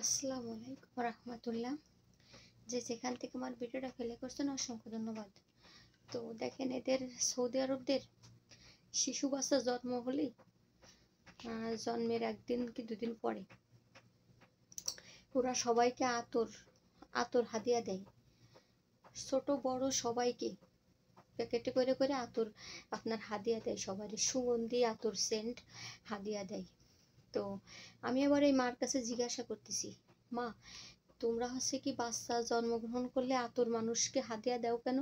আসসালামু আলাইকুম রহমতুল্লাহ। যে যেখান থেকে আমার ভিডিওটা প্লে করছেন অসংখ্য ধন্যবাদ। তো দেখেন, এদের সৌদি আরবদের শিশু বাচ্চা জন্ম হলেই জন্মের একদিন কি দুদিন পরে ওরা সবাইকে আতর আতর হাদিয়া দেয়। ছোট বড় সবাইকে প্যাকেটে করে করে আতর আপনার হাদিয়া দেয়, সবারই সুগন্ধি আতর সেন্ট হাদিয়া দেয়। তো আমি আবার এই মার কাছে জিজ্ঞাসা করতেছি, মা তোমরা হচ্ছে কি বাচ্চা জন্মগ্রহণ করলে আতর মানুষকে হাদিয়া দাও কেন?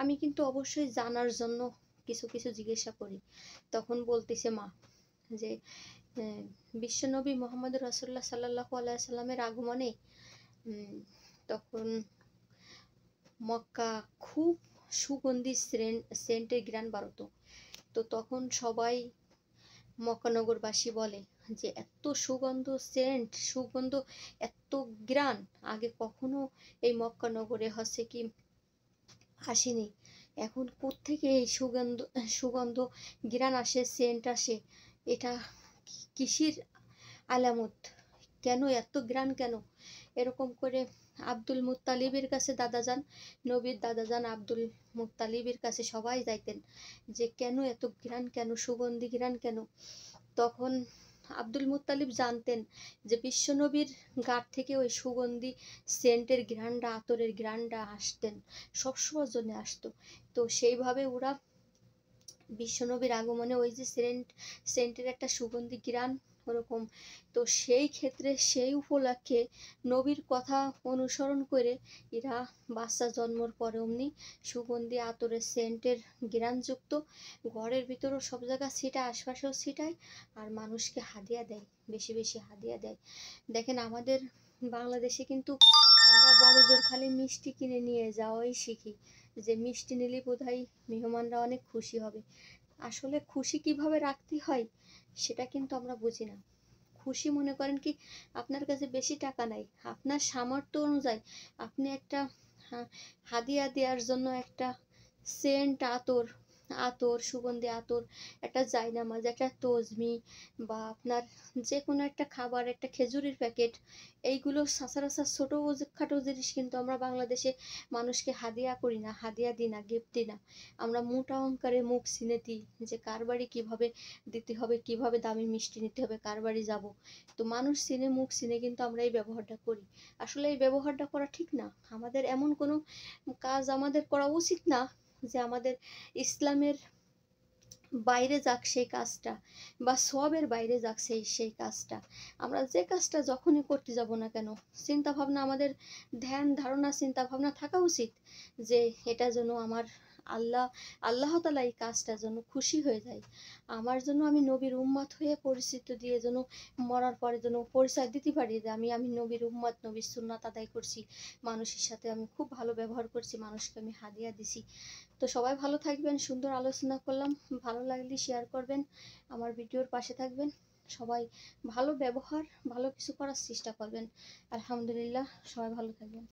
আমি কিন্তু অবশ্যই জানার জন্য কিছু কিছু জিজ্ঞাসা করি। তখন বলতেছে মা যে বিশ্বনবী মোহাম্মদ রাসূলুল্লাহ সাল্লাল্লাহু আলাইহি সাল্লামের আগমনে তখন মক্কা খুব সুগন্ধি সেন্টের ঘ্রাণ বাড়তো। তো তখন সবাই মক্কানগরবাসী বলে যে এত সুগন্ধ সেন্ট, সুগন্ধ এত ঘ্রাণ আগে কখনো এই মক্কানগরে হচ্ছে কি আসেনি। এখন কোত্থেকে এই সুগন্ধ ঘ্রাণ আসে, সেন্ট আসে? এটা কিসের আলামত? কেন এত ঘ্রাণ কেন? এরকম করে আব্দুল মুত্তালিবের কাছে দাদাজান, নবীর দাদাজান আব্দুল মুত্তালিবের কাছে সবাই যাইতেন যে কেন এত ঘ্রাণ, কেন সুগন্ধি ঘ্রাণ কেন? তখন আব্দুল মুত্তালিব জানতেন যে বিশ্বনবীর গার থেকে ওই সুগন্ধি সেন্টের ঘ্রাণটা, আতরের ঘ্রাণটা আসতেন, সবসময়ের জন্য আসতো। তো সেইভাবে ওরা বিশ্বনবীর আগমনে ওই যে সেন্টের একটা সুগন্ধি ঘ্রাণ ওরকম, তো সেই ক্ষেত্রে সেই উপলক্ষে নবীর কথা অনুসরণ করে এরা বাচ্চা জন্মর পরে অমনি সুগন্ধি আতরের সেন্টের ঘ্রাণযুক্ত ঘরের ভিতরও সব জায়গা ছিটায়, আশপাশেও ছিটায়, আর মানুষকে হাদিয়া দেয়, বেশি বেশি হাদিয়া দেয়। দেখেন আমাদের বাংলাদেশে কিন্তু আমরা বড় জোর খালি মিষ্টি কিনে নিয়ে যাওয়াই শিখি, যে মিষ্টি নিলে বোধহয় মেহমানরা অনেক খুশি হবে। আসলে খুশি কিভাবে রাখতে হয় সেটা কিন্তু আমরা বুঝি না। খুশি মনে করেন কি আপনার কাছে বেশি টাকা নাই, আপনার সামর্থ্য অনুযায়ী আপনি একটা হাদিয়া দেওয়ার জন্য একটা সেন্ট আতর সুগন্ধি আতর, একটা জায়নামাজ, একটা তসবি, বা আপনার যে কোনো একটা খাবার, একটা খেজুরের প্যাকেট, এইগুলো সচরাচর ছোটো খাটো জিনিস কিন্তু আমরা বাংলাদেশে মানুষকে হাদিয়া করি না, হাদিয়া দিই না, গিফট দিই না। আমরা মোটা অঙ্কারে মুখ চিনে দিই যে কার বাড়ি কীভাবে দিতে হবে, কিভাবে দামি মিষ্টি নিতে হবে, কার বাড়ি যাব। তো মানুষ চিনে, মুখ চিনে কিন্তু আমরা এই ব্যবহারটা করি। আসলে এই ব্যবহারটা করা ঠিক না। আমাদের এমন কোনো কাজ আমাদের করা উচিত না যে আমাদের ইসলামের বাইরে যাক সেই কাজটা, বা সবের বাইরে যাক সেই কাজটা। আমরা যে কাজটা যখনই করতে যাব না কেন, চিন্তা ভাবনা আমাদের, ধ্যান ধারণা চিন্তা ভাবনা থাকা উচিত যে এটা যেন আমার আল্লাহ তাআলা এই কাজটার জন্য খুশি হয়ে যায়, আমার জন্য আমি নবীর উম্মত হয়ে পরিচিত দিয়ে যেন মরার পরে যেন পরিচয় দিতে পারি যে আমি নবীর উম্মত, নবীর সুন্নাত আদায় করছি, মানুষের সাথে আমি খুব ভালো ব্যবহার করছি, মানুষকে আমি হাদিয়া দিছি। তো সবাই ভালো থাকবেন, সুন্দর আলোচনা করলাম, ভালো লাগলে শেয়ার করবেন, আমার ভিডিওর পাশে থাকবেন। সবাই ভালো ব্যবহার, ভালো কিছু করার চেষ্টা করবেন। আলহামদুলিল্লাহ, সবাই ভালো থাকবেন।